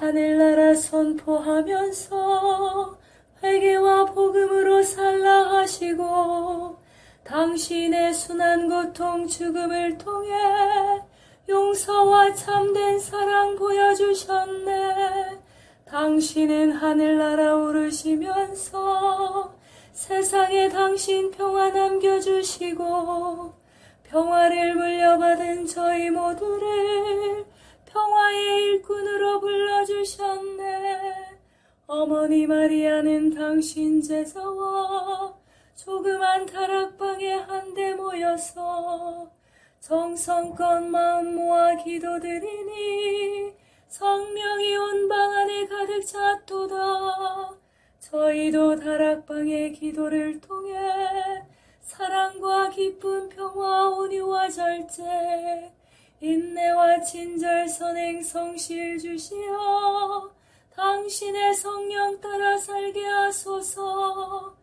하늘나라 선포하면서 회개와 복음으로 살라 하시고 당신의 순한 고통 죽음을 통해 용서와 참된 사랑 보여주셨네. 당신은 하늘나라 오르시면서 세상에 당신 평화 남겨주시고 평화를 물려받은 저희 모두를 평화의 일꾼으로 불러주셨네. 어머니 마리아는 당신 제자와 조그만 다락방에 한데 모여서 정성껏 마음 모아 기도드리니 성령이 온 방 안에 가득 찼도다. 저희도 다락방의 기도를 통해 사랑과 기쁨, 평화, 온유와 절제, 인내와 친절, 선행, 성실 주시어 당신의 성령 따라 살게 하소서.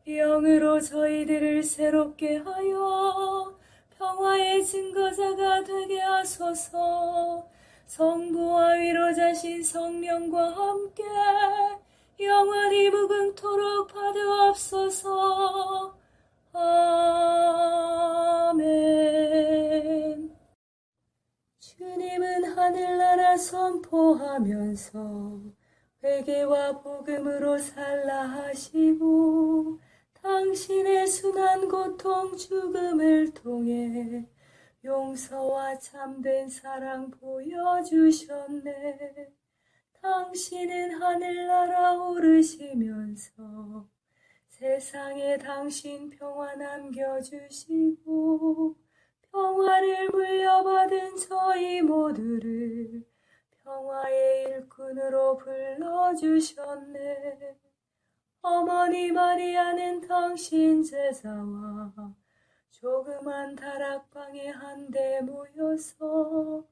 영으로 저희들을 새롭게 하여 평화의 증거자가 되게 하소서. 성부와 위로자신 성령과 함께 영원히 무궁토록 받으옵소서. 아멘. 주님은 하늘나라 선포하면서 회개와 복음으로 살라 하시고 당신의 순한 고통 죽음을 통해 용서와 참된 사랑 보여주셨네. 당신은 하늘나라 오르시면서 세상에 당신 평화 남겨주시고 평화를 물려받은 저희 모두를 평화의 일꾼으로 불러주셨네. 어머니 마리아는 당신 제자와 조그만 다락방에 한데 모여서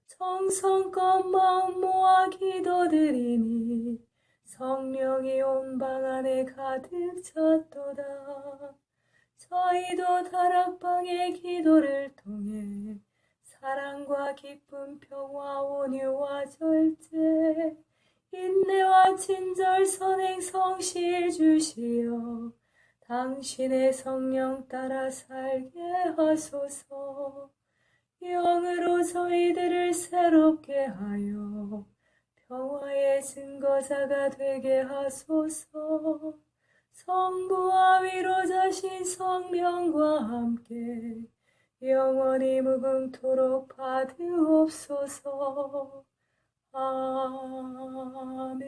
정성껏 마음 모아 기도드리니 성령이 온 방 안에 가득 찼도다. 저희도 다락방의 기도를 통해 사랑과 기쁨, 평화, 온유와 절제, 인내와 친절, 선행, 성실 주시어 당신의 성령 따라 살게 하소서. 영으로 저희들을 새롭게 하여 평화의 증거자가 되게 하소서. 성부와 위로자신 성령과 함께 영원히 무궁토록 받으옵소서. 아멘.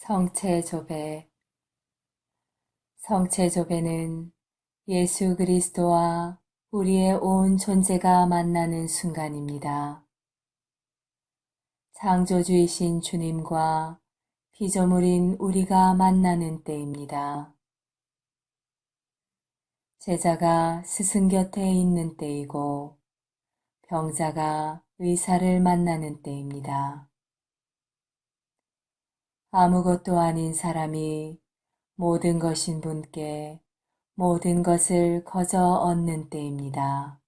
성체조배. 성체조배는 예수 그리스도와 우리의 온 존재가 만나는 순간입니다. 창조주이신 주님과 피조물인 우리가 만나는 때입니다. 제자가 스승 곁에 있는 때이고 병자가 의사를 만나는 때입니다. 아무것도 아닌 사람이 모든 것인 분께 모든 것을 거저 얻는 때입니다.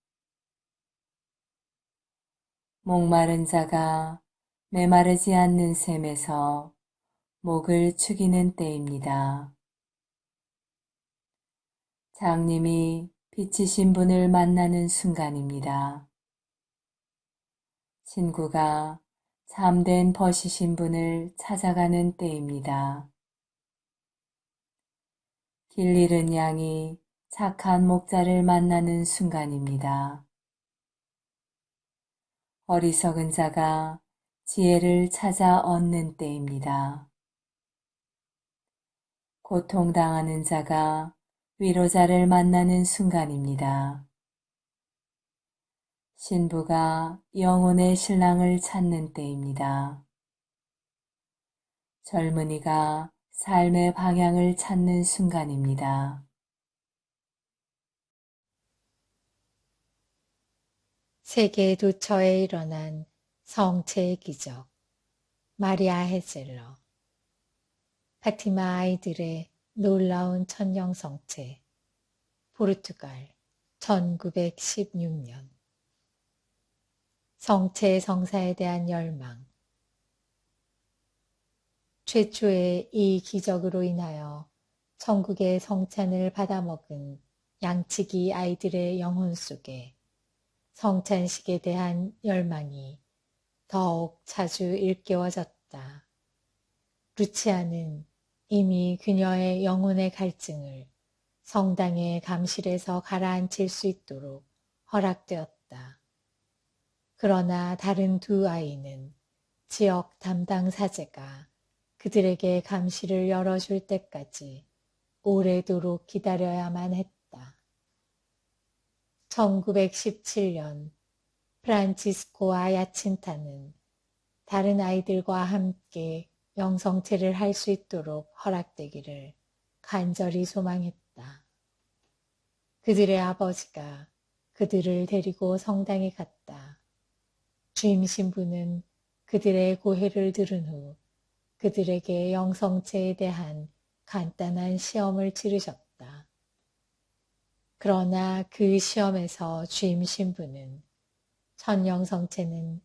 목마른 자가 메마르지 않는 샘에서 목을 축이는 때입니다. 장님이 빛이신 분을 만나는 순간입니다. 친구가 참된 벗이신 분을 찾아가는 때입니다. 길 잃은 양이 착한 목자를 만나는 순간입니다. 어리석은 자가 지혜를 찾아 얻는 때입니다. 고통당하는 자가 위로자를 만나는 순간입니다. 신부가 영혼의 신랑을 찾는 때입니다. 젊은이가 삶의 방향을 찾는 순간입니다. 세계 도처에 일어난 성체의 기적. 마리아 헤젤러. 파티마 아이들의 놀라운 천령 성체. 포르투갈 1916년. 성체 성사에 대한 열망. 최초의 이 기적으로 인하여 천국의 성찬을 받아먹은 양치기 아이들의 영혼 속에 성찬식에 대한 열망이 더욱 자주 일깨워졌다. 루치아는 이미 그녀의 영혼의 갈증을 성당의 감실에서 가라앉힐 수 있도록 허락되었다. 그러나 다른 두 아이는 지역 담당 사제가 그들에게 감실을 열어줄 때까지 오래도록 기다려야만 했다. 1917년 프란치스코와 야친타는 다른 아이들과 함께 영성체를 할 수 있도록 허락되기를 간절히 소망했다. 그들의 아버지가 그들을 데리고 성당에 갔다. 주임 신부는 그들의 고해를 들은 후 그들에게 영성체에 대한 간단한 시험을 치르셨다. 그러나 그 시험에서 주임 신부는 천영성체는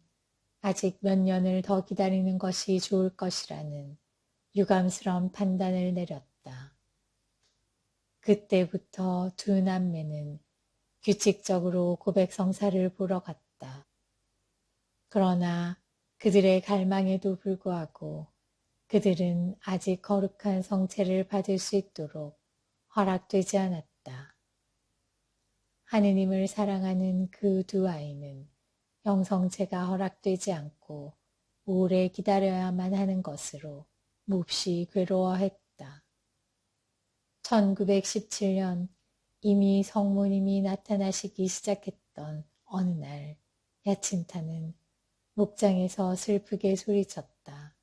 아직 몇 년을 더 기다리는 것이 좋을 것이라는 유감스러운 판단을 내렸다. 그때부터 두 남매는 규칙적으로 고백성사를 보러 갔다. 그러나 그들의 갈망에도 불구하고 그들은 아직 거룩한 성체를 받을 수 있도록 허락되지 않았다. 하느님을 사랑하는 그 두 아이는 영성체가 허락되지 않고 오래 기다려야만 하는 것으로 몹시 괴로워했다. 1917년 이미 성모님이 나타나시기 시작했던 어느 날 야친타는 목장에서 슬프게 소리쳤다.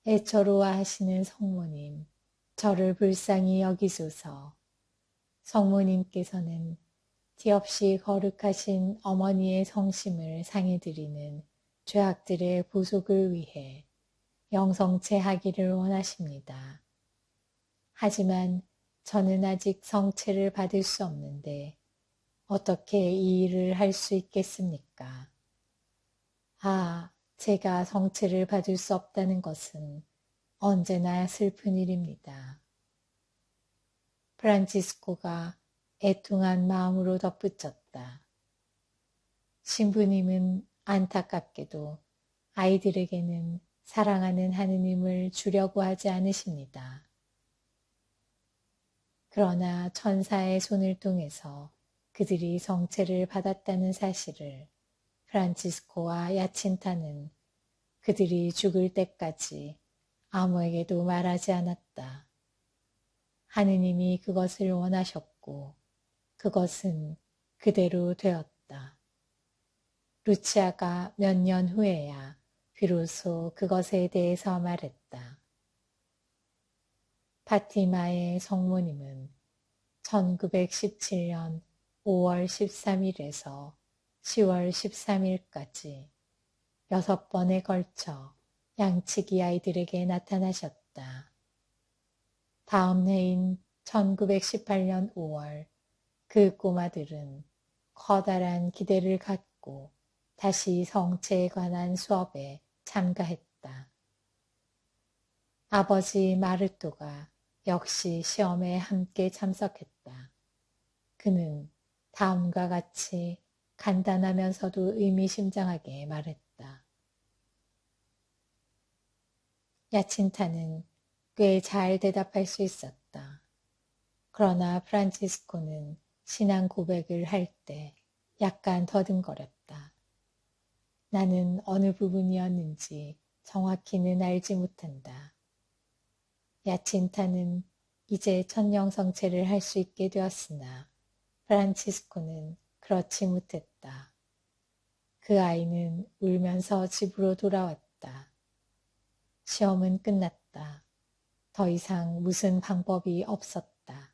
애처로워하시는 성모님, 저를 불쌍히 여기소서. 성모님께서는 티없이 거룩하신 어머니의 성심을 상해드리는 죄악들의 보속을 위해 영성체하기를 원하십니다. 하지만 저는 아직 성체를 받을 수 없는데 어떻게 이 일을 할 수 있겠습니까? 아, 제가 성체를 받을 수 없다는 것은 언제나 슬픈 일입니다. 프란치스코가 애통한 마음으로 덧붙였다. 신부님은 안타깝게도 아이들에게는 사랑하는 하느님을 주려고 하지 않으십니다. 그러나 천사의 손을 통해서 그들이 성체를 받았다는 사실을 프란치스코와 야친타는 그들이 죽을 때까지 아무에게도 말하지 않았다. 하느님이 그것을 원하셨고 그것은 그대로 되었다. 루치아가 몇 년 후에야 비로소 그것에 대해서 말했다. 파티마의 성모님은 1917년 5월 13일에서 10월 13일까지 6번에 걸쳐 양치기 아이들에게 나타나셨다. 다음 해인 1918년 5월 그 꼬마들은 커다란 기대를 갖고 다시 성체에 관한 수업에 참가했다. 아버지 마르토가 역시 시험에 함께 참석했다. 그는 다음과 같이 간단하면서도 의미심장하게 말했다. 야친타는 꽤 잘 대답할 수 있었다. 그러나 프란치스코는 신앙 고백을 할 때 약간 더듬거렸다. 나는 어느 부분이었는지 정확히는 알지 못한다. 야친타는 이제 천령성체를 할 수 있게 되었으나 프란치스코는 그렇지 못했다. 그 아이는 울면서 집으로 돌아왔다. 시험은 끝났다. 더 이상 무슨 방법이 없었다.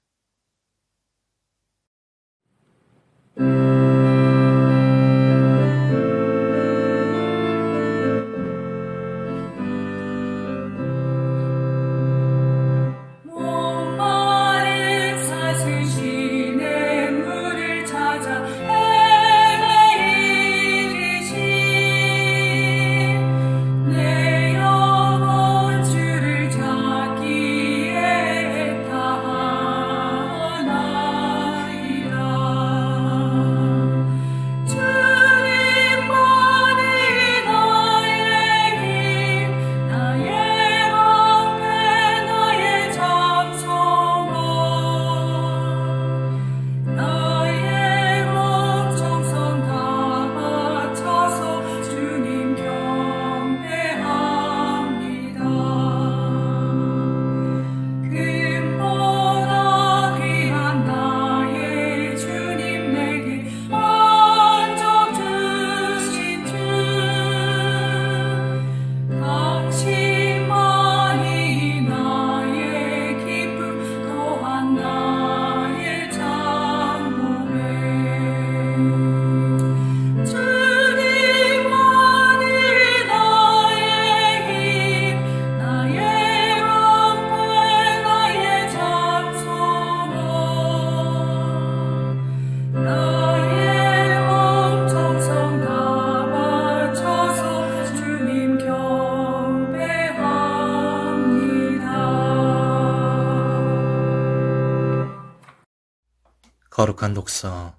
거룩한 독서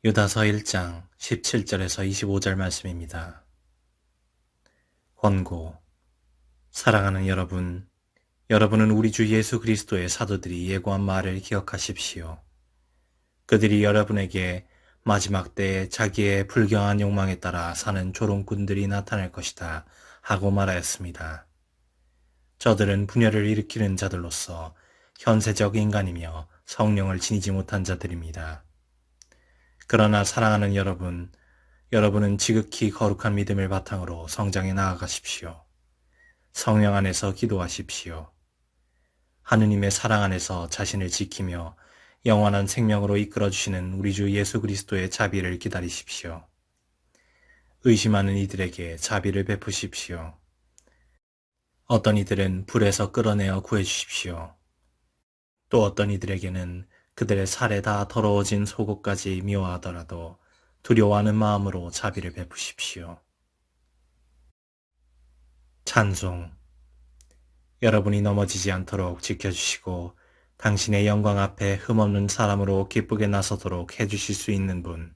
유다서 1장 17절에서 25절 말씀입니다. 권고. 사랑하는 여러분, 여러분은 우리 주 예수 그리스도의 사도들이 예고한 말을 기억하십시오. 그들이 여러분에게 마지막 때에 자기의 불경한 욕망에 따라 사는 조롱꾼들이 나타날 것이다 하고 말하였습니다. 저들은 분열을 일으키는 자들로서 현세적 인간이며 성령을 지니지 못한 자들입니다. 그러나 사랑하는 여러분, 여러분은 지극히 거룩한 믿음을 바탕으로 성장해 나아가십시오. 성령 안에서 기도하십시오. 하느님의 사랑 안에서 자신을 지키며 영원한 생명으로 이끌어주시는 우리 주 예수 그리스도의 자비를 기다리십시오. 의심하는 이들에게 자비를 베푸십시오. 어떤 이들은 불에서 끌어내어 구해주십시오. 또 어떤 이들에게는 그들의 살에 다 더러워진 속옷까지 미워하더라도 두려워하는 마음으로 자비를 베푸십시오. 찬송. 여러분이 넘어지지 않도록 지켜주시고 당신의 영광 앞에 흠없는 사람으로 기쁘게 나서도록 해주실 수 있는 분,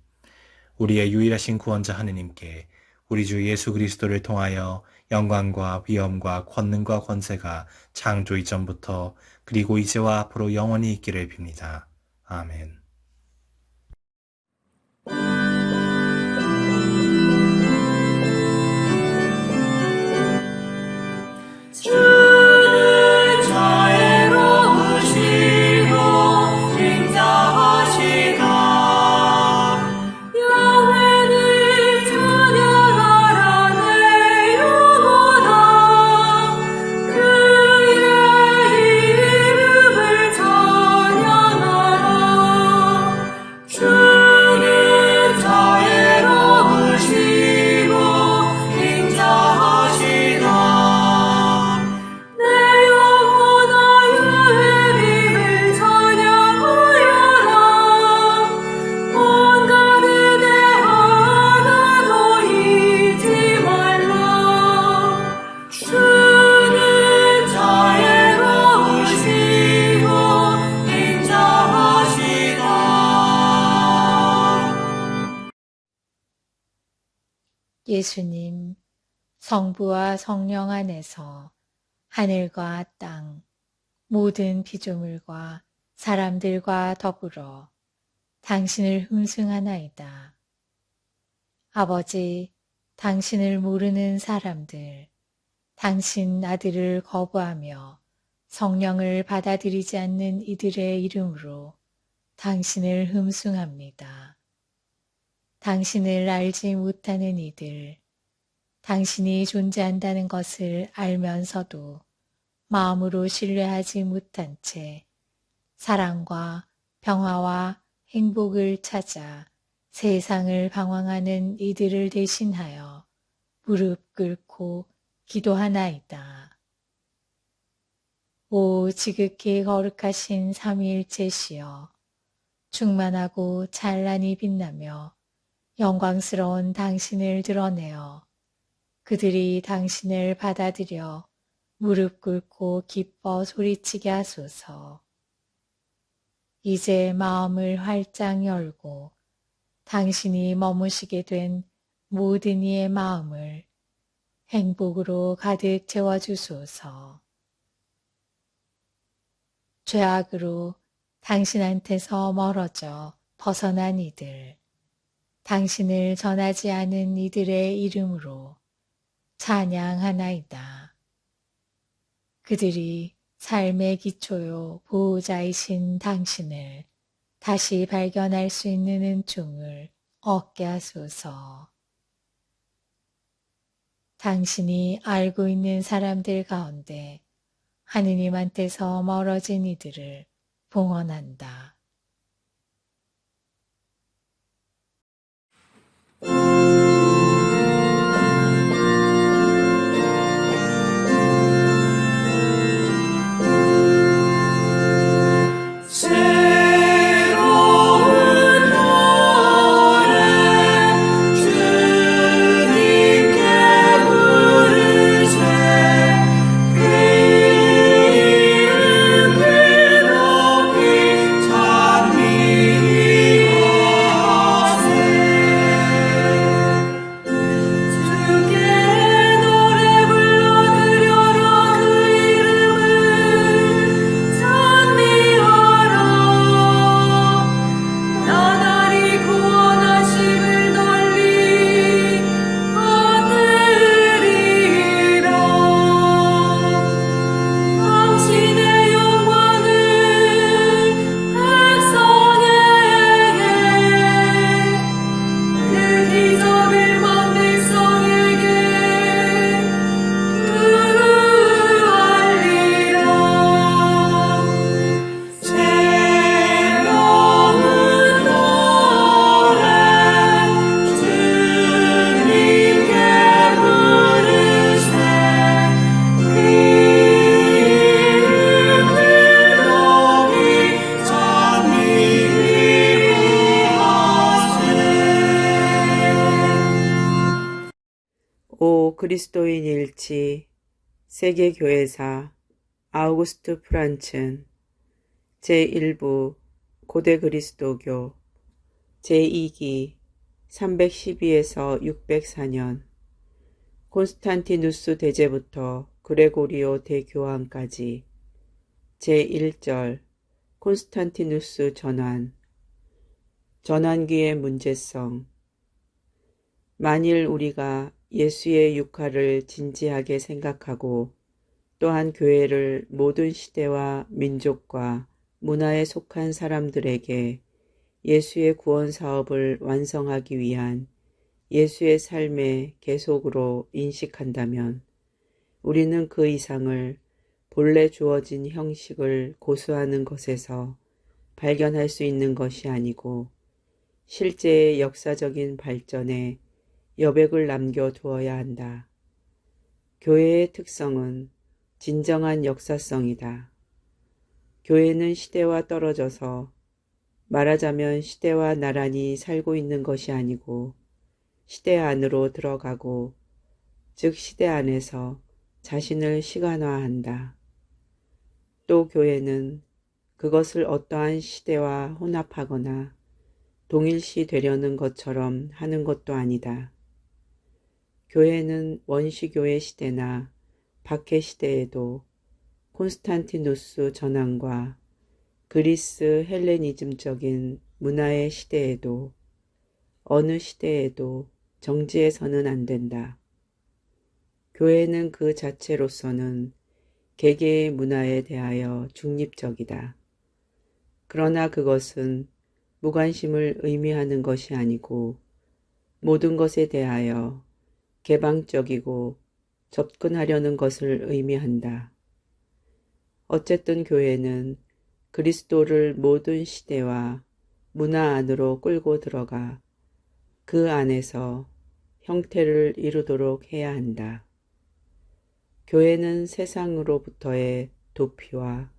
우리의 유일하신 구원자 하느님께 우리 주 예수 그리스도를 통하여 영광과 위엄과 권능과 권세가 창조 이전부터 그리고 이제와 앞으로 영원히 있기를 빕니다. 아멘. 예수님, 성부와 성령 안에서 하늘과 땅, 모든 피조물과 사람들과 더불어 당신을 흠숭하나이다. 아버지, 당신을 모르는 사람들, 당신 아들을 거부하며 성령을 받아들이지 않는 이들의 이름으로 당신을 흠숭합니다. 당신을 알지 못하는 이들, 당신이 존재한다는 것을 알면서도 마음으로 신뢰하지 못한 채 사랑과 평화와 행복을 찾아 세상을 방황하는 이들을 대신하여 무릎 꿇고 기도하나이다. 오 지극히 거룩하신 삼위일체시여, 충만하고 찬란히 빛나며 영광스러운 당신을 드러내어 그들이 당신을 받아들여 무릎 꿇고 기뻐 소리치게 하소서. 이제 마음을 활짝 열고 당신이 머무시게 된 모든 이의 마음을 행복으로 가득 채워주소서. 죄악으로 당신한테서 멀어져 벗어난 이들, 당신을 전하지 않은 이들의 이름으로 찬양하나이다. 그들이 삶의 기초요 보호자이신 당신을 다시 발견할 수 있는 은총을 얻게 하소서. 당신이 알고 있는 사람들 가운데 하느님한테서 멀어진 이들을 봉헌한다. 오 그리스도인 일치 세계교회사 아우구스트 프란츠 제1부 고대 그리스도교 제2기 312에서 604년 콘스탄티누스 대제부터 그레고리오 대교황까지 제1절 콘스탄티누스 전환기의 문제성. 만일 우리가 예수의 육화를 진지하게 생각하고 또한 교회를 모든 시대와 민족과 문화에 속한 사람들에게 예수의 구원 사업을 완성하기 위한 예수의 삶의 계속으로 인식한다면 우리는 그 이상을 본래 주어진 형식을 고수하는 것에서 발견할 수 있는 것이 아니고 실제의 역사적인 발전에 여백을 남겨두어야 한다. 교회의 특성은 진정한 역사성이다. 교회는 시대와 떨어져서 말하자면 시대와 나란히 살고 있는 것이 아니고 시대 안으로 들어가고 즉 시대 안에서 자신을 시간화한다. 또 교회는 그것을 어떠한 시대와 혼합하거나 동일시 되려는 것처럼 하는 것도 아니다. 교회는 원시교회 시대나 박해 시대에도 콘스탄티누스 전환과 그리스 헬레니즘적인 문화의 시대에도 어느 시대에도 정지해서는 안 된다. 교회는 그 자체로서는 개개의 문화에 대하여 중립적이다. 그러나 그것은 무관심을 의미하는 것이 아니고 모든 것에 대하여 개방적이고 접근하려는 것을 의미한다. 어쨌든 교회는 그리스도를 모든 시대와 문화 안으로 끌고 들어가 그 안에서 형태를 이루도록 해야 한다. 교회는 세상으로부터의 도피와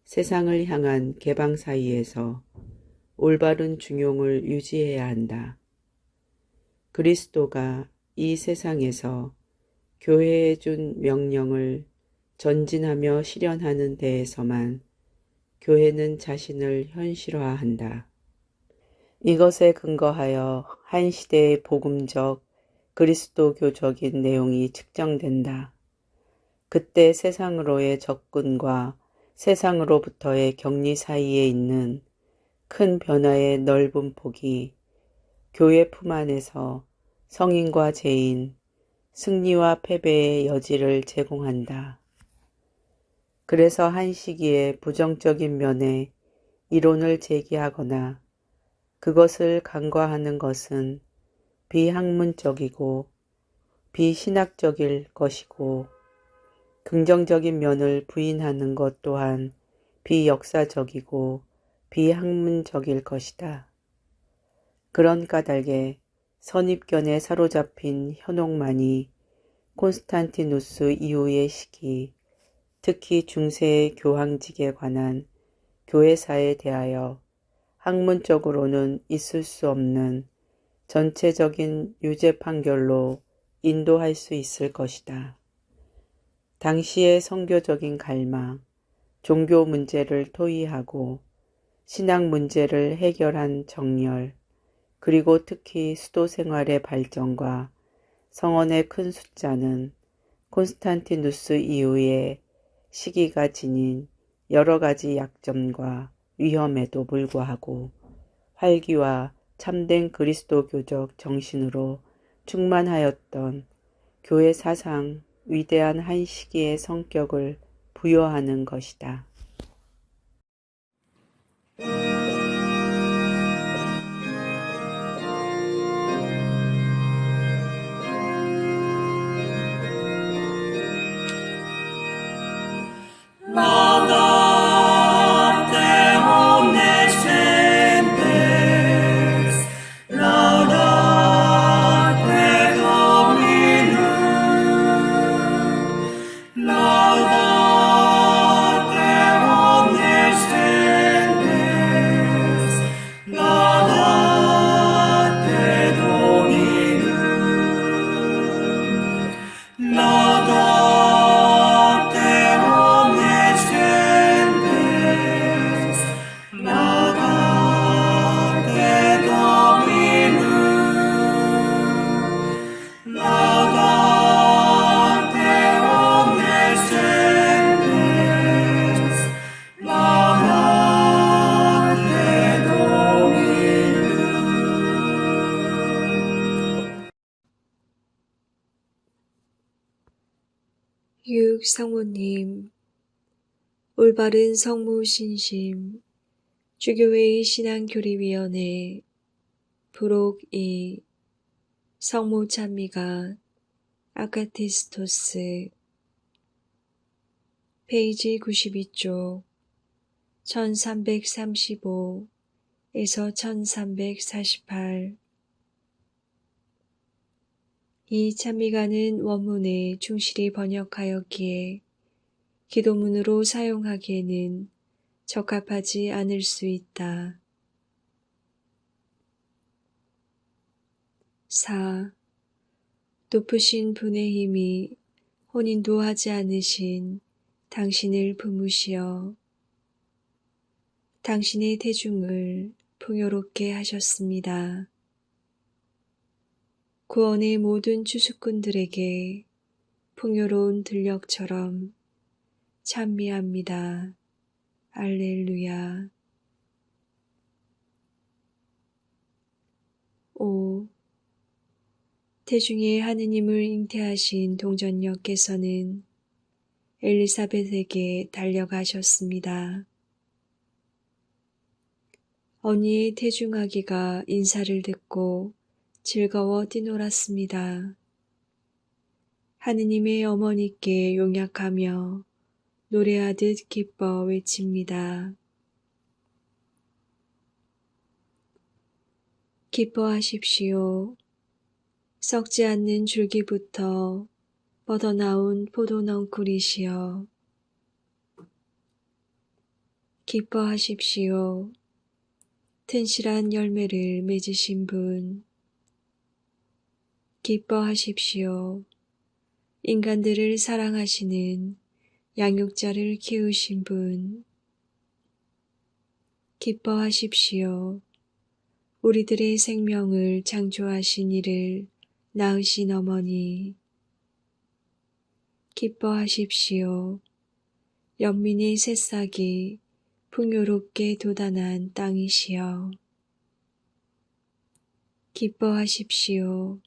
세상을 향한 개방 사이에서 올바른 중용을 유지해야 한다. 그리스도가 이 세상에서 교회에 준 명령을 전진하며 실현하는 데에서만 교회는 자신을 현실화한다. 이것에 근거하여 한 시대의 복음적 그리스도교적인 내용이 측정된다. 그때 세상으로의 접근과 세상으로부터의 격리 사이에 있는 큰 변화의 넓은 폭이 교회 품 안에서 성인과 죄인, 승리와 패배의 여지를 제공한다. 그래서 한 시기에 부정적인 면에 이론을 제기하거나 그것을 간과하는 것은 비학문적이고 비신학적일 것이고 긍정적인 면을 부인하는 것 또한 비역사적이고 비학문적일 것이다. 그런 까닭에 선입견에 사로잡힌 현혹만이 콘스탄티누스 이후의 시기, 특히 중세의 교황직에 관한 교회사에 대하여 학문적으로는 있을 수 없는 전체적인 유죄 판결로 인도할 수 있을 것이다. 당시의 선교적인 갈망, 종교 문제를 토의하고 신앙 문제를 해결한 정열, 그리고 특히 수도 생활의 발전과 성원의 큰 숫자는 콘스탄티누스 이후의 시기가 지닌 여러 가지 약점과 위험에도 불구하고 활기와 참된 그리스도교적 정신으로 충만하였던 교회 사상 위대한 한 시기의 성격을 부여하는 것이다. 성모님, 올바른 성모 신심, 주교회의 신앙교리위원회, 부록 2, 성모 찬미가 아카티스토스, 페이지 92쪽, 1335에서 1348. 이 찬미가는 원문에 충실히 번역하였기에 기도문으로 사용하기에는 적합하지 않을 수 있다. 4. 높으신 분의 힘이 혼인도 하지 않으신 당신을 품으시어 당신의 태중을 풍요롭게 하셨습니다. 구원의 모든 주수꾼들에게 풍요로운 들녘처럼 찬미합니다. 알렐루야. 5. 태중에 하느님을 잉태하신 동전녀께서는 엘리사벳에게 달려가셨습니다. 언니의 태중아기가 인사를 듣고 즐거워 뛰놀았습니다. 하느님의 어머니께 용약하며 노래하듯 기뻐 외칩니다. 기뻐하십시오. 썩지 않는 줄기부터 뻗어나온 포도넝쿨이시여. 기뻐하십시오. 튼실한 열매를 맺으신 분. 기뻐하십시오. 인간들을 사랑하시는 양육자를 키우신 분. 기뻐하십시오. 우리들의 생명을 창조하신 이를 낳으신 어머니. 기뻐하십시오. 연민의 새싹이 풍요롭게 돋아난 땅이시여. 기뻐하십시오.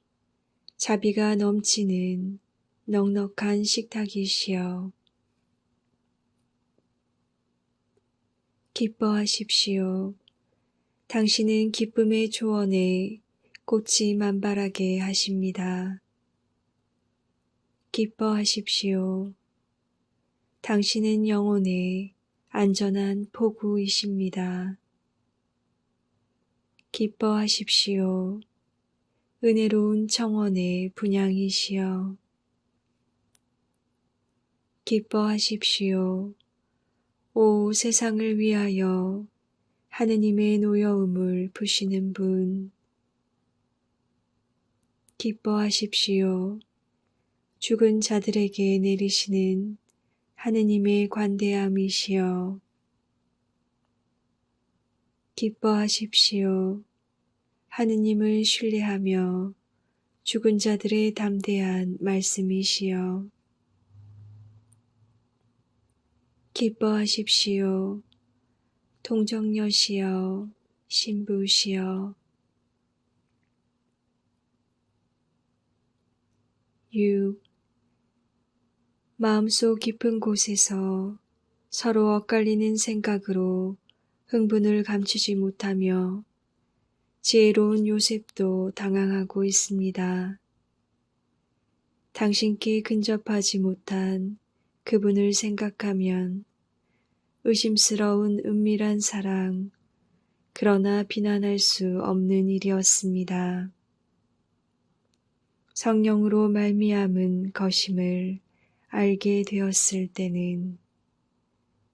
자비가 넘치는 넉넉한 식탁이시여. 기뻐하십시오. 당신은 기쁨의 초원에 꽃이 만발하게 하십니다. 기뻐하십시오. 당신은 영혼의 안전한 포구이십니다. 기뻐하십시오. 은혜로운 청원의 분향이시여. 기뻐하십시오. 오 세상을 위하여 하느님의 노여움을 푸시는 분. 기뻐하십시오. 죽은 자들에게 내리시는 하느님의 관대함이시여. 기뻐하십시오. 하느님을 신뢰하며 죽은 자들의 담대한 말씀이시여. 기뻐하십시오. 동정녀시여, 신부시여. 6. 마음속 깊은 곳에서 서로 엇갈리는 생각으로 흥분을 감추지 못하며 지혜로운 요셉도 당황하고 있습니다. 당신께 근접하지 못한 그분을 생각하면 의심스러운 은밀한 사랑, 그러나 비난할 수 없는 일이었습니다. 성령으로 말미암은 것임을 알게 되었을 때는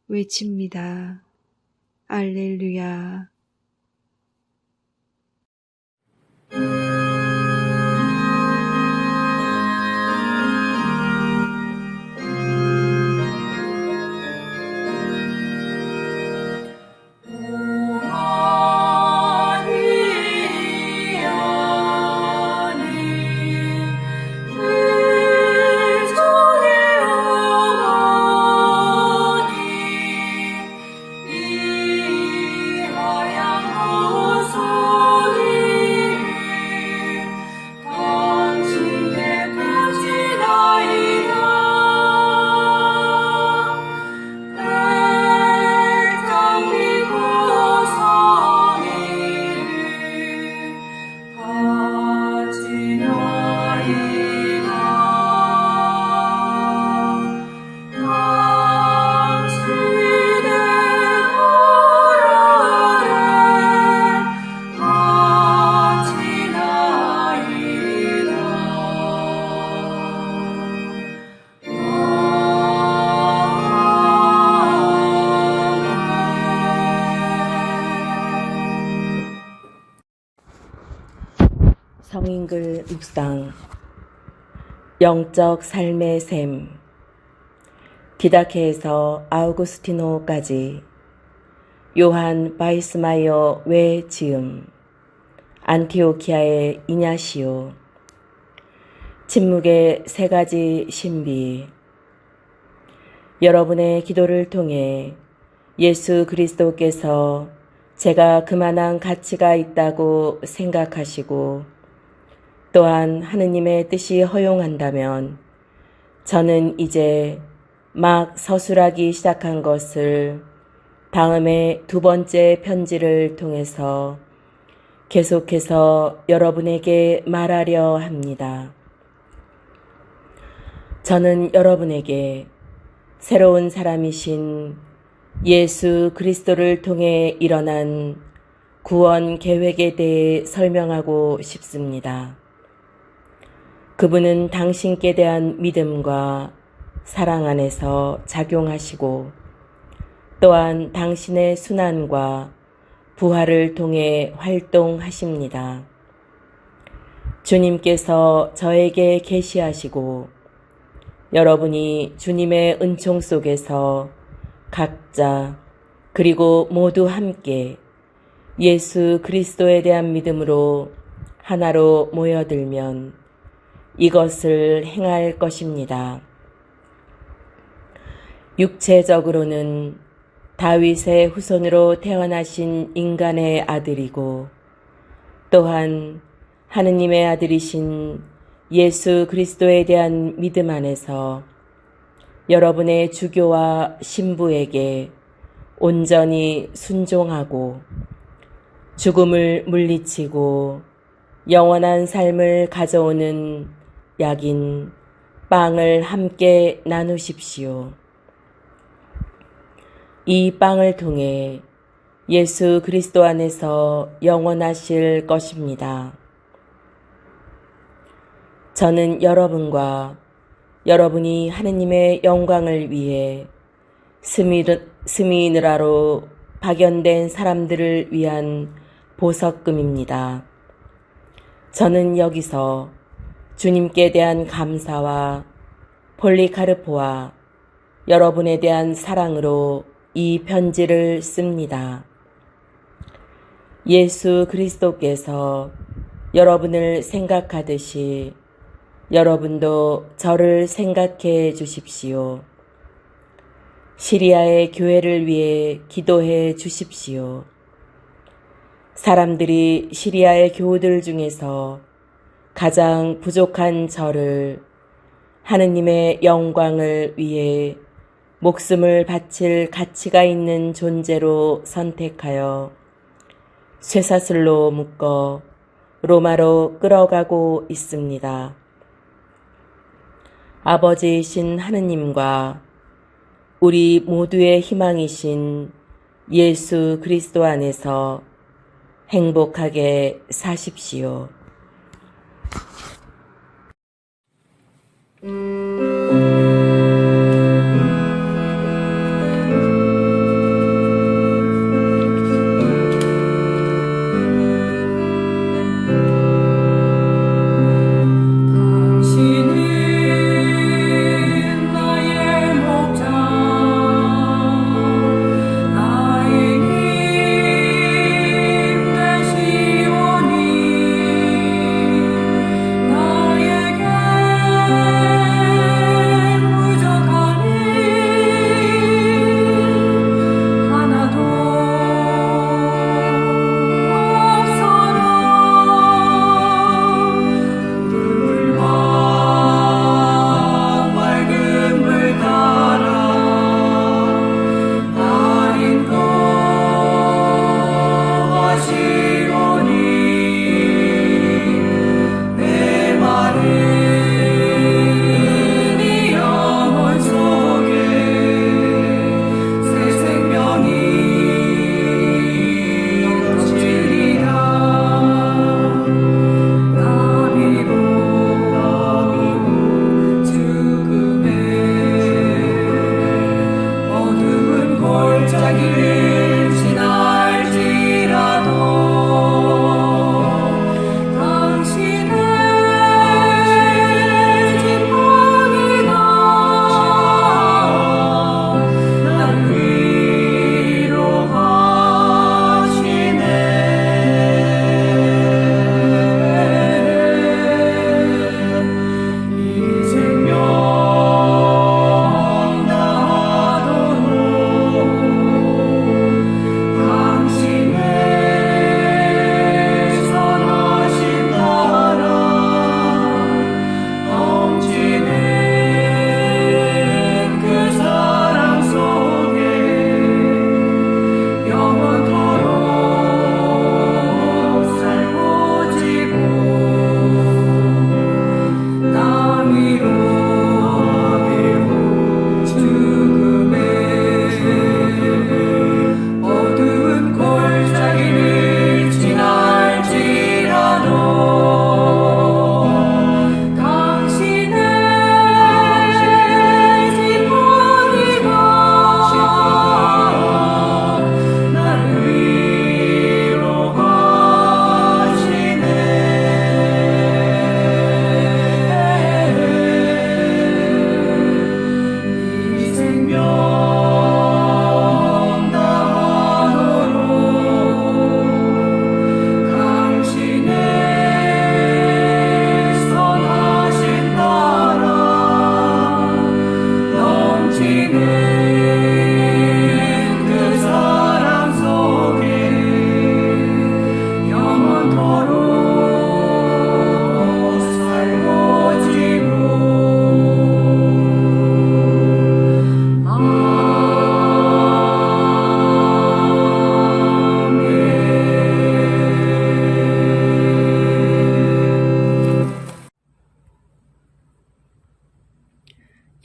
외칩니다. 알렐루야. 성인글 묵상 영적 삶의 샘 디다케에서 아우구스티노까지 요한 바이스마이어 외지음 안티오키아의 이냐시오 침묵의 세 가지 신비. 여러분의 기도를 통해 예수 그리스도께서 제가 그만한 가치가 있다고 생각하시고 또한 하느님의 뜻이 허용한다면 저는 이제 막 서술하기 시작한 것을 다음에 두 번째 편지를 통해서 계속해서 여러분에게 말하려 합니다. 저는 여러분에게 새로운 사람이신 예수 그리스도를 통해 일어난 구원 계획에 대해 설명하고 싶습니다. 그분은 당신께 대한 믿음과 사랑 안에서 작용하시고 또한 당신의 순환과 부활을 통해 활동하십니다. 주님께서 저에게 계시하시고 여러분이 주님의 은총 속에서 각자 그리고 모두 함께 예수 그리스도에 대한 믿음으로 하나로 모여들면 이것을 행할 것입니다. 육체적으로는 다윗의 후손으로 태어나신 인간의 아들이고 또한 하느님의 아들이신 예수 그리스도에 대한 믿음 안에서 여러분의 주교와 신부에게 온전히 순종하고 죽음을 물리치고 영원한 삶을 가져오는 약인 빵을 함께 나누십시오. 이 빵을 통해 예수 그리스도 안에서 영원하실 것입니다. 저는 여러분과 여러분이 하느님의 영광을 위해 스미느라로 박연된 사람들을 위한 보석금입니다. 저는 여기서 주님께 대한 감사와 폴리카르포와 여러분에 대한 사랑으로 이 편지를 씁니다. 예수 그리스도께서 여러분을 생각하듯이 여러분도 저를 생각해 주십시오. 시리아의 교회를 위해 기도해 주십시오. 사람들이 시리아의 교우들 중에서 가장 부족한 저를 하느님의 영광을 위해 목숨을 바칠 가치가 있는 존재로 선택하여 쇠사슬로 묶어 로마로 끌어가고 있습니다. 아버지이신 하느님과 우리 모두의 희망이신 예수 그리스도 안에서 행복하게 사십시오.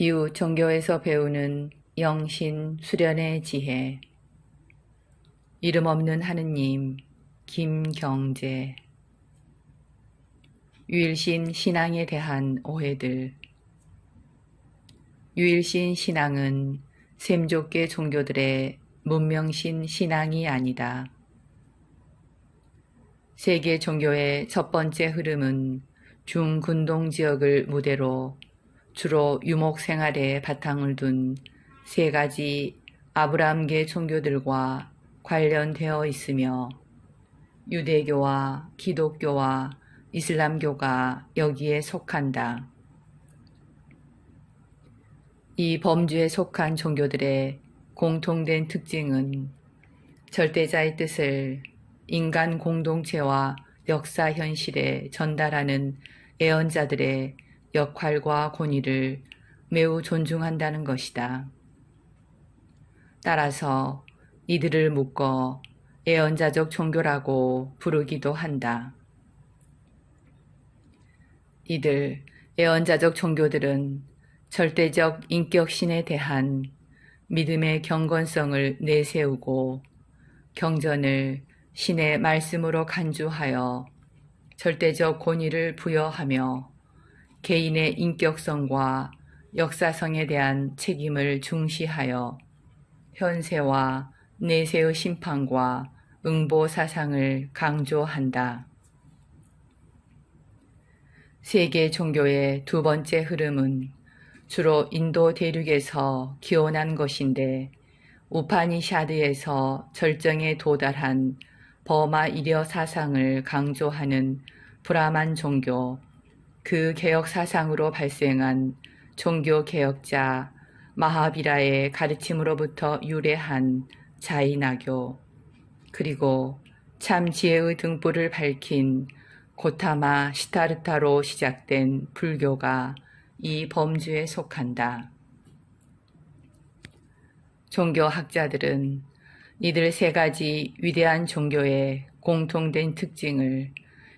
이웃 종교에서 배우는 영신 수련의 지혜. 이름 없는 하느님, 김경재. 유일신 신앙에 대한 오해들. 유일신 신앙은 셈족계 종교들의 문명신 신앙이 아니다. 세계 종교의 첫 번째 흐름은 중근동 지역을 무대로 주로 유목 생활에 바탕을 둔 세 가지 아브라함계 종교들과 관련되어 있으며 유대교와 기독교와 이슬람교가 여기에 속한다. 이 범주에 속한 종교들의 공통된 특징은 절대자의 뜻을 인간 공동체와 역사 현실에 전달하는 예언자들의 역할과 권위를 매우 존중한다는 것이다. 따라서 이들을 묶어 예언자적 종교라고 부르기도 한다. 이들 예언자적 종교들은 절대적 인격신에 대한 믿음의 경건성을 내세우고 경전을 신의 말씀으로 간주하여 절대적 권위를 부여하며 개인의 인격성과 역사성에 대한 책임을 중시하여 현세와 내세의 심판과 응보 사상을 강조한다. 세계 종교의 두 번째 흐름은 주로 인도 대륙에서 기원한 것인데 우파니샤드에서 절정에 도달한 버마 이려 사상을 강조하는 브라만 종교, 그 개혁 사상으로 발생한 종교 개혁자 마하비라의 가르침으로부터 유래한 자이나교, 그리고 참 지혜의 등불을 밝힌 고타마 시타르타로 시작된 불교가 이 범주에 속한다. 종교학자들은 이들 세 가지 위대한 종교의 공통된 특징을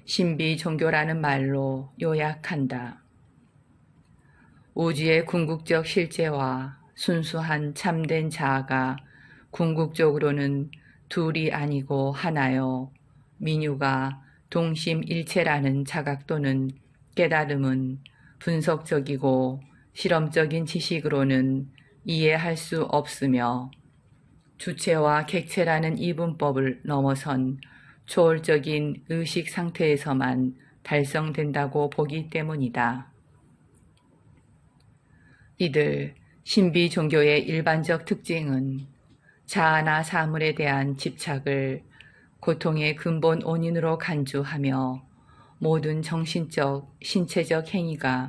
신비 종교라는 말로 요약한다. 우주의 궁극적 실제와 순수한 참된 자아가 궁극적으로는 둘이 아니고 하나요. 민유가 동심일체라는 자각 또는 깨달음은 분석적이고 실험적인 지식으로는 이해할 수 없으며 주체와 객체라는 이분법을 넘어선 초월적인 의식 상태에서만 달성된다고 보기 때문이다. 이들 신비 종교의 일반적 특징은 자아나 사물에 대한 집착을 고통의 근본 원인으로 간주하며 모든 정신적, 신체적 행위가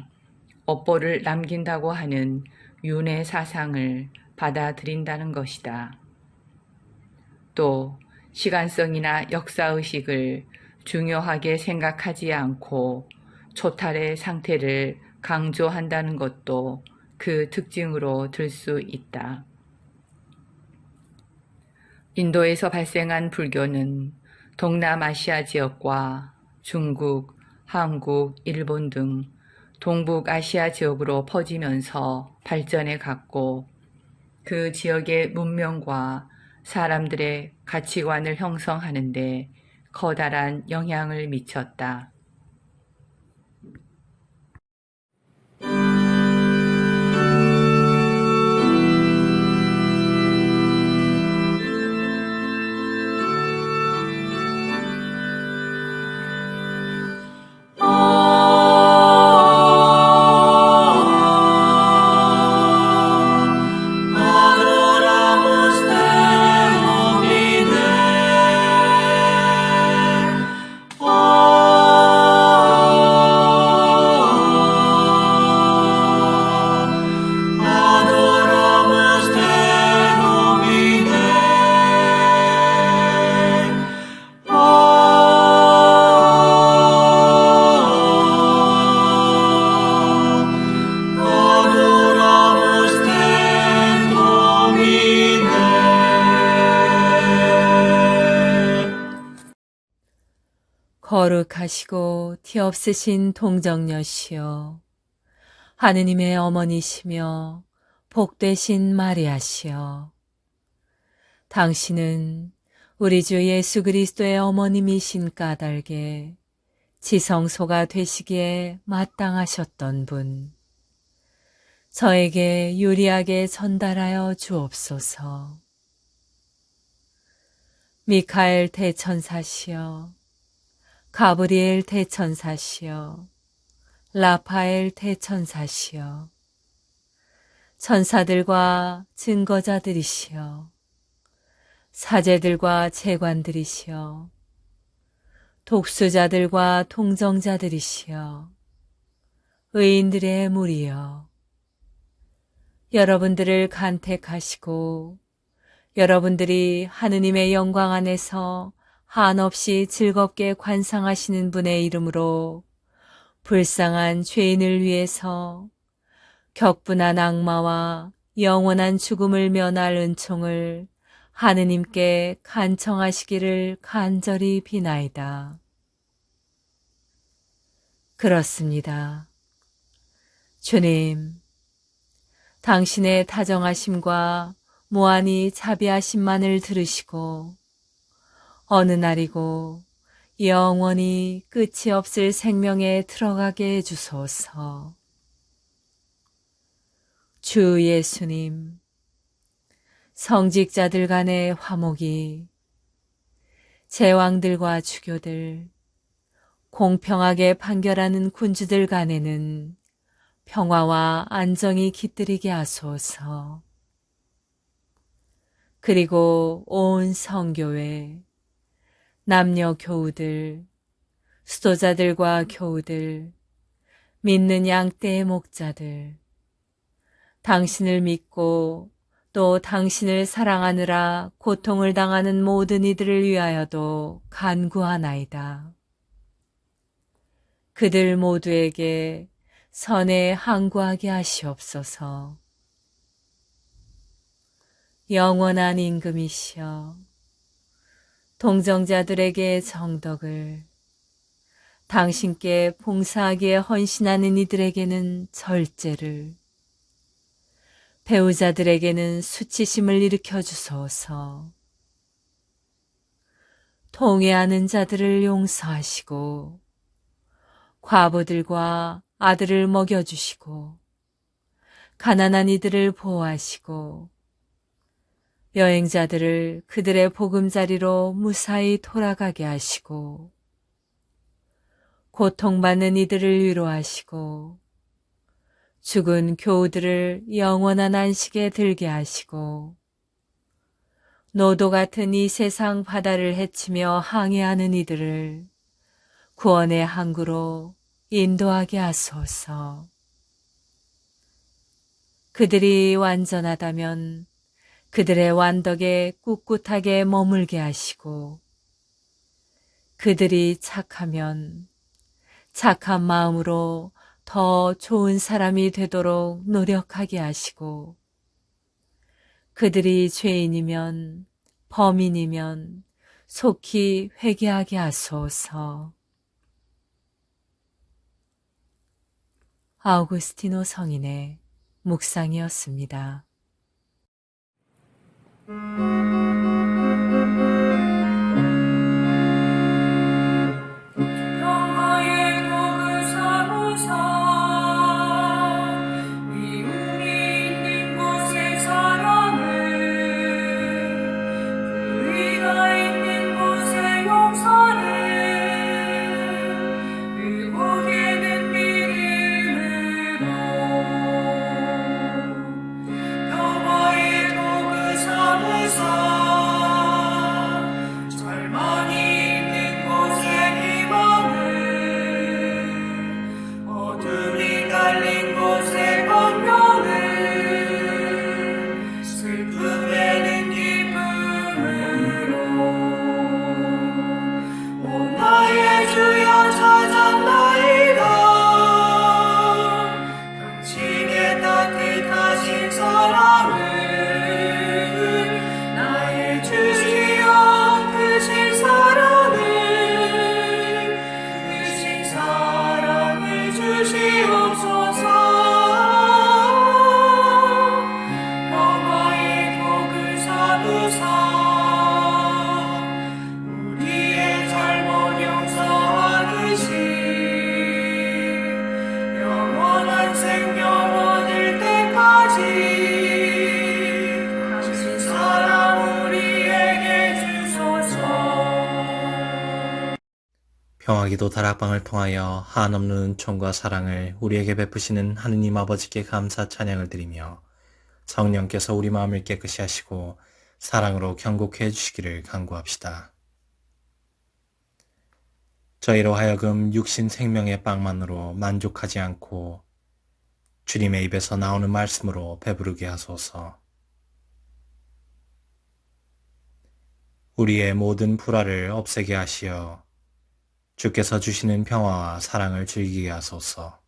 업보를 남긴다고 하는 윤회 사상을 받아들인다는 것이다. 또 시간성이나 역사의식을 중요하게 생각하지 않고 초탈의 상태를 강조한다는 것도 그 특징으로 들 수 있다. 인도에서 발생한 불교는 동남아시아 지역과 중국, 한국, 일본 등 동북아시아 지역으로 퍼지면서 발전해 갔고 그 지역의 문명과 사람들의 가치관을 형성하는 데 커다란 영향을 미쳤다. 거룩하시고 티 없으신 동정녀시여, 하느님의 어머니시며 복되신 마리아시여, 당신은 우리 주 예수 그리스도의 어머님이신 까닭에 지성소가 되시기에 마땅하셨던 분, 저에게 유리하게 전달하여 주옵소서. 미카엘 대천사시여, 가브리엘 대천사시여, 라파엘 대천사시여, 천사들과 증거자들이시여, 사제들과 재관들이시여, 독수자들과 통정자들이시여, 의인들의 무리여, 여러분들을 간택하시고 여러분들이 하느님의 영광 안에서 한없이 즐겁게 관상하시는 분의 이름으로 불쌍한 죄인을 위해서 격분한 악마와 영원한 죽음을 면할 은총을 하느님께 간청하시기를 간절히 비나이다. 그렇습니다. 주님, 당신의 다정하심과 무한히 자비하심만을 들으시고 어느 날이고 영원히 끝이 없을 생명에 들어가게 해주소서. 주 예수님, 성직자들 간의 화목이 제왕들과 주교들, 공평하게 판결하는 군주들 간에는 평화와 안정이 깃들이게 하소서. 그리고 온 성교회, 남녀 교우들, 수도자들과 교우들, 믿는 양떼의 목자들, 당신을 믿고 또 당신을 사랑하느라 고통을 당하는 모든 이들을 위하여도 간구하나이다. 그들 모두에게 선에 항구하게 하시옵소서. 영원한 임금이시여, 동정자들에게 정덕을, 당신께 봉사하기에 헌신하는 이들에게는 절제를, 배우자들에게는 수치심을 일으켜 주소서. 통회하는 자들을 용서하시고 과부들과 아들을 먹여주시고 가난한 이들을 보호하시고 여행자들을 그들의 보금자리로 무사히 돌아가게 하시고 고통받는 이들을 위로하시고 죽은 교우들을 영원한 안식에 들게 하시고 노도 같은 이 세상 바다를 헤치며 항해하는 이들을 구원의 항구로 인도하게 하소서. 그들이 완전하다면 그들의 완덕에 꿋꿋하게 머물게 하시고 그들이 착하면 착한 마음으로 더 좋은 사람이 되도록 노력하게 하시고 그들이 죄인이면 범인이면 속히 회개하게 하소서. 아우구스티노 성인의 묵상이었습니다. 주시옵소서. 평화기도 다락방을 통하여 한없는 은총과 사랑을 우리에게 베푸시는 하느님 아버지께 감사 찬양을 드리며 성령께서 우리 마음을 깨끗이 하시고 사랑으로 경고케 해주시기를 간구합시다. 저희로 하여금 육신 생명의 빵만으로 만족하지 않고 주님의 입에서 나오는 말씀으로 배부르게 하소서. 우리의 모든 불화를 없애게 하시어 주께서 주시는 평화와 사랑을 즐기게 하소서.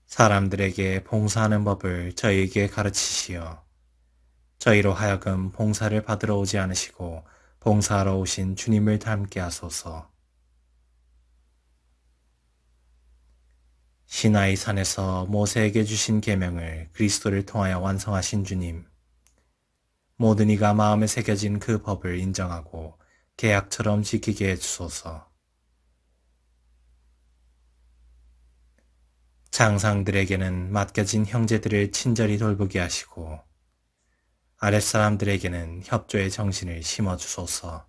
사람들에게 봉사하는 법을 저희에게 가르치시어 저희로 하여금 봉사를 받으러 오지 않으시고 봉사하러 오신 주님을 닮게 하소서. 시나이 산에서 모세에게 주신 계명을 그리스도를 통하여 완성하신 주님, 모든 이가 마음에 새겨진 그 법을 인정하고 계약처럼 지키게 해주소서. 장상들에게는 맡겨진 형제들을 친절히 돌보게 하시고 아랫사람들에게는 협조의 정신을 심어주소서.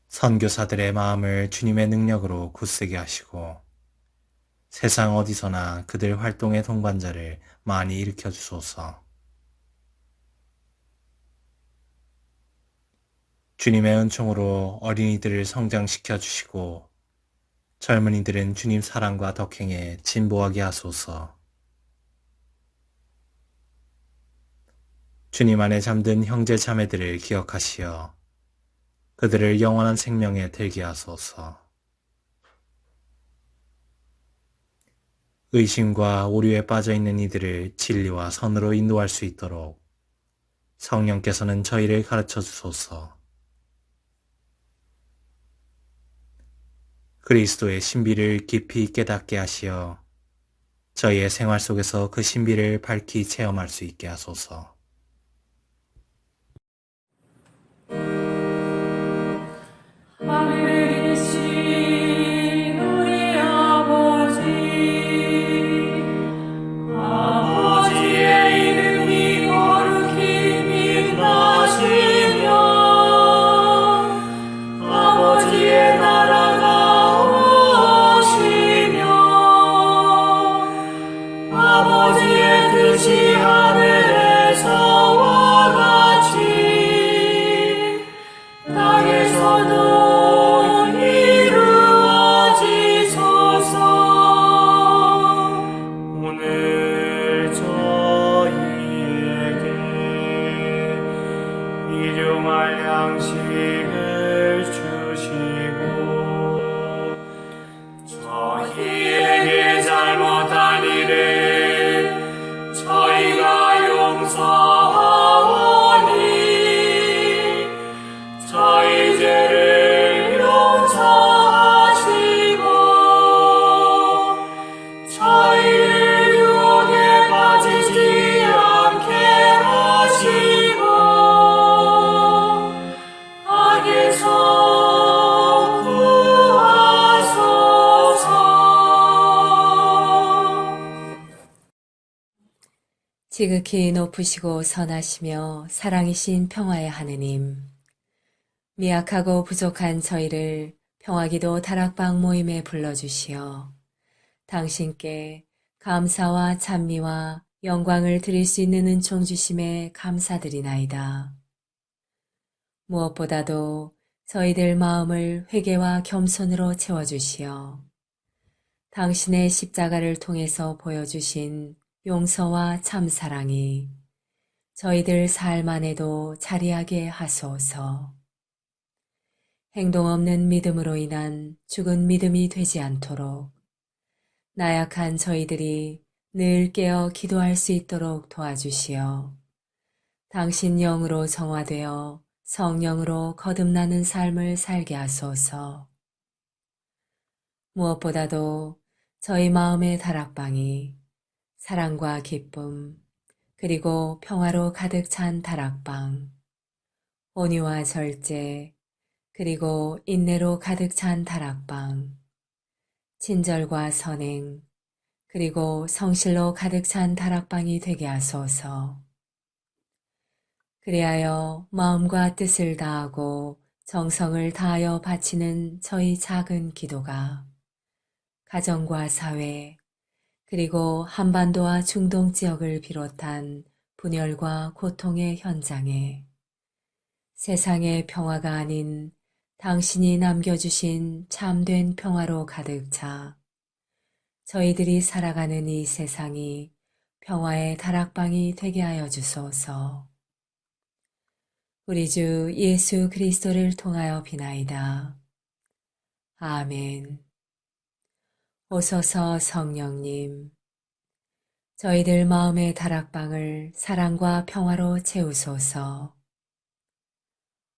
선교사들의 마음을 주님의 능력으로 굳세게 하시고 세상 어디서나 그들 활동의 동반자를 많이 일으켜 주소서. 주님의 은총으로 어린이들을 성장시켜 주시고 젊은이들은 주님 사랑과 덕행에 진보하게 하소서. 주님 안에 잠든 형제 자매들을 기억하시어 그들을 영원한 생명에 들게 하소서. 의심과 오류에 빠져있는 이들을 진리와 선으로 인도할 수 있도록 성령께서는 저희를 가르쳐 주소서. 그리스도의 신비를 깊이 깨닫게 하시어 저희의 생활 속에서 그 신비를 밝히 체험할 수 있게 하소서. 하늘에 계신 우리 아버지의 이름이 거룩히 빛나시며 아버지의 나라가 오시며 아버지의 뜻이 하늘에서와 같이 땅에서도 양식을 주시고 저희에게 잘못한 일을 저희가 용서하오니 저희 죄를 용서하시고 저희를 유혹에 빠지지 않게 하시고 지극히 높으시고 선하시며 사랑이신 평화의 하느님, 미약하고 부족한 저희를 평화기도 다락방 모임에 불러주시어 당신께 감사와 찬미와 영광을 드릴 수 있는 은총 주심에 감사드리나이다. 무엇보다도 저희들 마음을 회개와 겸손으로 채워주시어 당신의 십자가를 통해서 보여주신 용서와 참사랑이 저희들 삶 안에도 자리하게 하소서. 행동 없는 믿음으로 인한 죽은 믿음이 되지 않도록 나약한 저희들이 늘 깨어 기도할 수 있도록 도와주시어 당신 영으로 정화되어 성령으로 거듭나는 삶을 살게 하소서. 무엇보다도 저희 마음의 다락방이 사랑과 기쁨, 그리고 평화로 가득 찬 다락방, 온유와 절제, 그리고 인내로 가득 찬 다락방, 친절과 선행, 그리고 성실로 가득 찬 다락방이 되게 하소서. 그리하여 마음과 뜻을 다하고 정성을 다하여 바치는 저희 작은 기도가 가정과 사회, 그리고 한반도와 중동 지역을 비롯한 분열과 고통의 현장에 세상의 평화가 아닌 당신이 남겨주신 참된 평화로 가득 차 저희들이 살아가는 이 세상이 평화의 다락방이 되게 하여 주소서. 우리 주 예수 그리스도를 통하여 비나이다. 아멘. 오소서 성령님, 저희들 마음의 다락방을 사랑과 평화로 채우소서.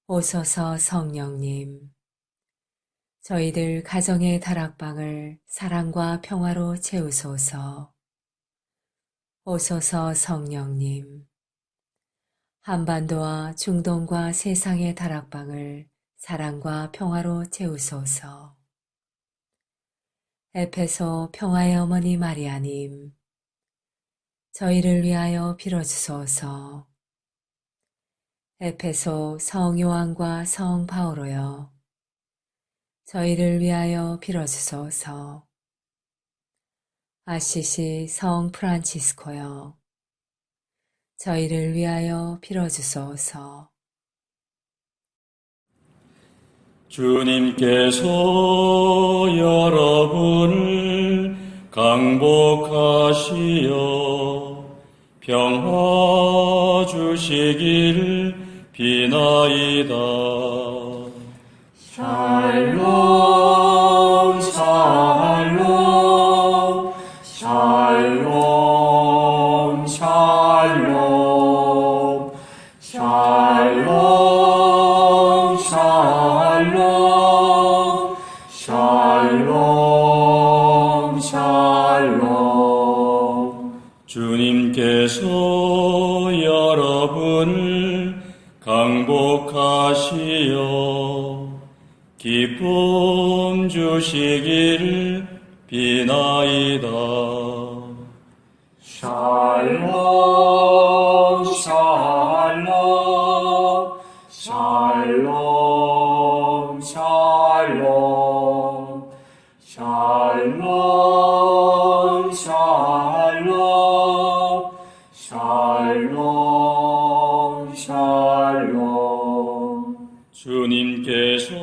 오소서 성령님, 저희들 가정의 다락방을 사랑과 평화로 채우소서. 오소서 성령님, 한반도와 중동과 세상의 다락방을 사랑과 평화로 채우소서. 에페소 평화의 어머니 마리아님, 저희를 위하여 빌어주소서. 에페소 성 요한과 성 바오로여, 저희를 위하여 빌어주소서. 아시시 성 프란치스코여, 저희를 위하여 빌어주소서. 주님께서 여러분을 강복하시어 평화 주시길 비나이다. 샬롬 샬롬 샬롬 샬롬 샬롬 샬롬 샬롬 샬롬. 주님께서 여러분을 강복하시어 기쁨 주시기를 비나이다. 샬롬 샬롬 샬롬 샬롬 샬롬 샬롬 샬롬 샬롬. 주님께서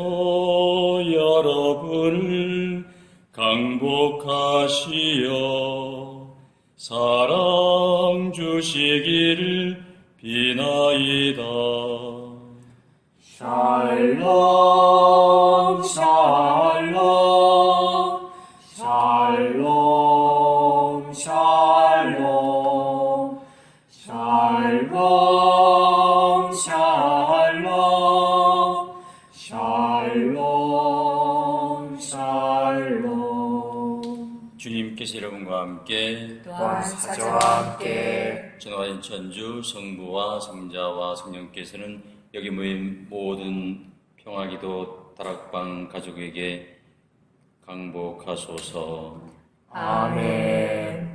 여러분을 강복하시어 사랑 주시기를 비나이다. 샬롬 샬롬 샬롬 샬롬 샬롬 샬롬 샬롬 샬롬. 주님께서 여러분과 함께 또한 사자와 함께 전화인 천주 성부와 성자와 성령께서는 여기 모인 모든 평화기도 다락방 가족에게 강복하소서. 아멘.